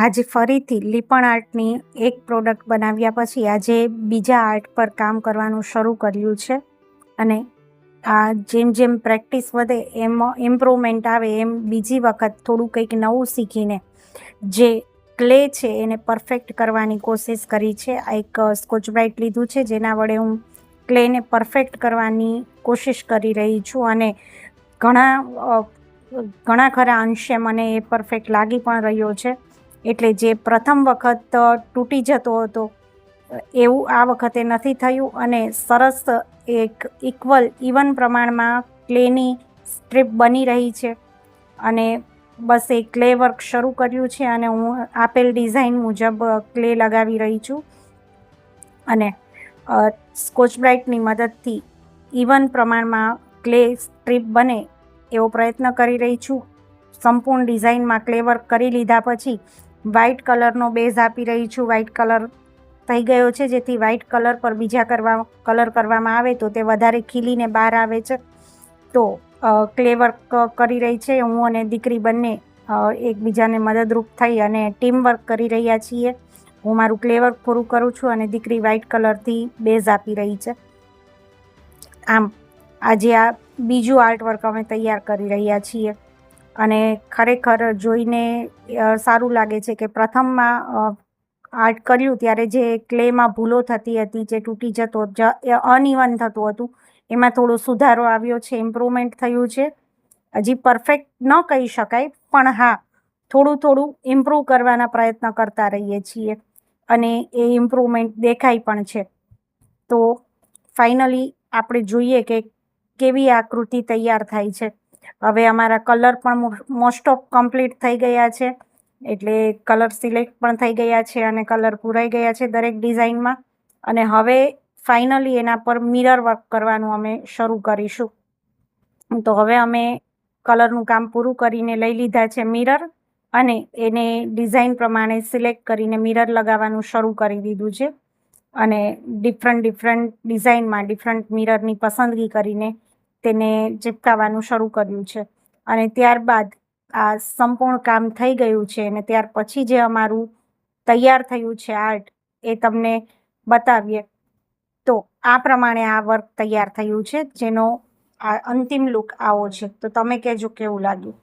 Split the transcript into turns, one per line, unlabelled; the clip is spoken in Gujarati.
આજે ફરીથી લીપણ આર્ટની એક પ્રોડક્ટ બનાવ્યા પછી આજે બીજા આર્ટ પર કામ કરવાનું શરૂ કર્યું છે. અને આ જેમ જેમ પ્રેક્ટિસ વધે એમ ઇમ્પ્રુવમેન્ટ આવે એમ બીજી વખત થોડું કંઈક નવું શીખીને જે ક્લે છે એને પરફેક્ટ કરવાની કોશિશ કરી છે. આ એક સ્કોચ બ્રાઇટ લીધું છે જેના વડે હું ક્લેને પરફેક્ટ કરવાની કોશિશ કરી રહી છું અને ઘણા ખરા અંશે મને એ પરફેક્ટ લાગી પણ રહ્યો છે. એટલે જે પ્રથમ વખત તૂટી જતો હતો એવું આ વખતે નથી થયું અને સરસ એક ઇવન પ્રમાણમાં ક્લેની સ્ટ્રીપ બની રહી છે. અને બસ એ ક્લે વર્ક શરૂ કર્યું છે અને હું આપેલ ડિઝાઇન મુજબ ક્લે લગાવી રહી છું અને સ્કોચ બ્રાઇટની મદદથી ઇવન પ્રમાણમાં ક્લે સ્ટ્રીપ બને એવો પ્રયત્ન કરી રહી છું. સંપૂર્ણ ડિઝાઇનમાં ક્લે વર્ક કરી લીધા પછી વ્હાઇટ કલરનો બેઝ આપી રહી છું. વ્હાઇટ કલર થઈ ગયો છે જેથી વ્હાઇટ કલર પર બીજા કલર કરવામાં આવે તો તે વધારે ખીલીને બહાર આવે છે. તો ક્લે વર્ક કરી રહી છે હું અને દીકરી બંને એકબીજાને મદદરૂપ થઈ અને ટીમ વર્ક કરી રહ્યા છીએ. હું મારું ક્લે વર્ક પૂરું કરું છું અને દીકરી વ્હાઇટ કલરથી બેઝ આપી રહી છે. આમ આજે આ બીજું આર્ટવર્ક અમે તૈયાર કરી રહ્યા છીએ અને ખરેખર જોઈને સારું લાગે છે કે પ્રથમમાં આર્ટ કર્યું ત્યારે જે ક્લેમાં ભૂલો થતી હતી, જે તૂટી જતો, અનઇવન થતું હતું, એમાં થોડો સુધારો આવ્યો છે, ઇમ્પ્રુવમેન્ટ થયું છે. હજી પરફેક્ટ ન કહી શકાય પણ હા, થોડું થોડું ઇમ્પ્રૂવ કરવાના પ્રયત્ન કરતા રહીએ છીએ અને એ ઇમ્પ્રુવમેન્ટ દેખાય પણ છે. તો ફાઇનલી આપણે જોઈએ કે કેવી આકૃતિ તૈયાર થાય છે. હવે અમારા કલર પણ મોસ્ટ ઓફ કમ્પ્લીટ થઈ ગયા છે, એટલે કલર સિલેક્ટ પણ થઈ ગયા છે અને કલર પૂરાઈ ગયા છે દરેક ડિઝાઇનમાં. અને હવે ફાઇનલી એના પર મિરર વર્ક કરવાનું અમે શરૂ કરીશું. તો હવે અમે કલરનું કામ પૂરું કરીને લઈ લીધા છે મિરર અને એને ડિઝાઇન પ્રમાણે સિલેક્ટ કરીને મિરર લગાવવાનું શરૂ કરી દીધું છે અને ડિફરન્ટ ડિઝાઇનમાં ડિફરન્ટ મિરરની પસંદગી કરીને તેને ચિપકાવવાનું શરૂ કર્યું છે. અને ત્યારબાદ આ સંપૂર્ણ કામ થઈ ગયું છે અને ત્યાર પછી જે અમારું તૈયાર થયું છે આર્ટ એ તમને બતાવીએ. તો આ પ્રમાણે આ વર્ક તૈયાર થયું છે જેનો આ અંતિમ લુક આવો છે. તો તમે કહેજો કેવું લાગ્યું.